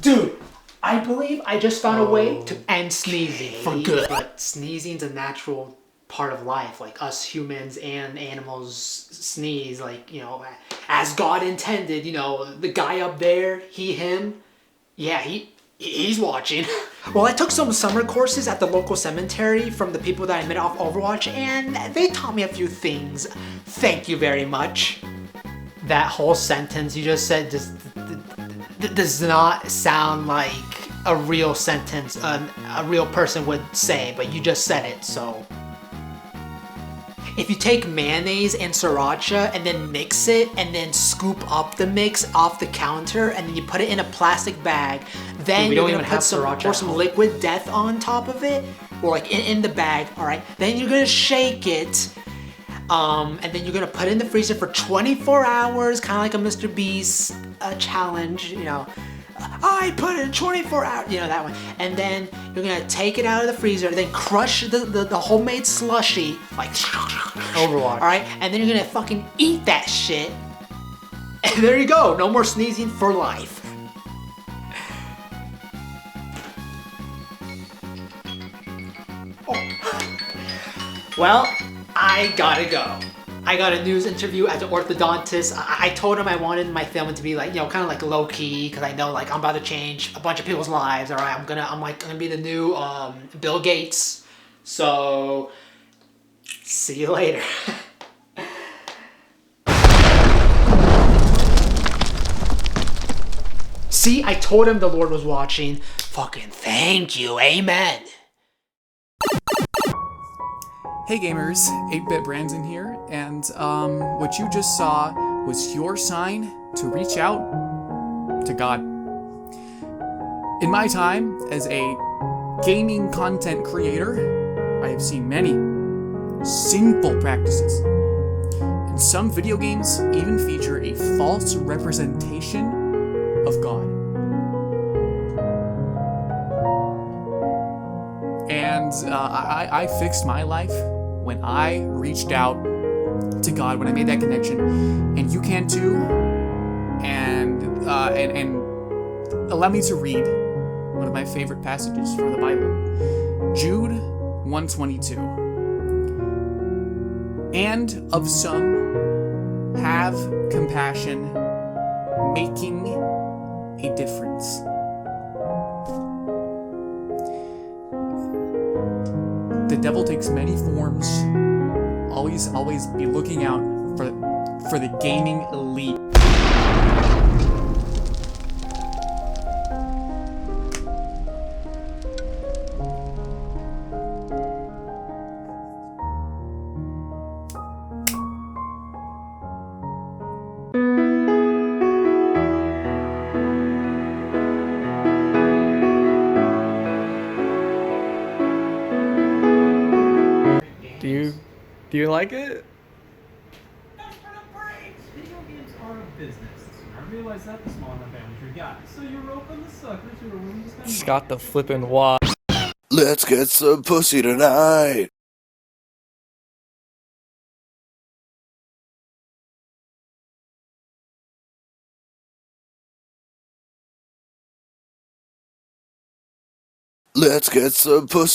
Dude, I believe I just found a way to end sneezing for good. But sneezing's a natural part of life. Like us humans and animals sneeze, like, you know, as God intended. You know, the guy up there, him, yeah, he's watching. Well, I took some summer courses at the local cemetery from the people that I met off Overwatch, and they taught me a few things. Thank you very much. That whole sentence you just said just does not sound like a real sentence a real person would say, but you just said it, so. If you take mayonnaise and sriracha and then mix it and then scoop up the mix off the counter and then you put it in a plastic bag, then you're gonna pour some liquid death on top of it, or like in the bag, all right? Then you're gonna shake it, and then you're gonna put it in the freezer for 24 hours, kind of like a Mr. Beast challenge, you know. I put it in 24 hours, you know, that one. And then you're gonna take it out of the freezer, then crush the homemade slushy, like Overwatch. All right, and then you're gonna fucking eat that shit. And there you go, no more sneezing for life. Oh. Well, I gotta go. I got a news interview at the orthodontist. I told him I wanted my film to be like, you know, kind of like low key, because I know like I'm about to change a bunch of people's lives. All right, I'm gonna be the new Bill Gates. So, see you later. See, I told him the Lord was watching. Fucking thank you, amen. Hey gamers, 8-Bit Brandon here, and what you just saw was your sign to reach out to God. In my time as a gaming content creator, I have seen many sinful practices, and some video games even feature a false representation of God. And I fixed my life when I reached out to God, when I made that connection, and you can too. And allow me to read one of my favorite passages from the Bible, Jude 1:22. And of some have compassion, making a difference. The devil takes many forms. Always be looking out for the gaming elite. Do you like it? Video games are a business. I realize that the small enough amateur got. So you're open the suckers who are willing to spend It's got the flippin' wad. Let's get some pussy tonight. Let's get some pussy.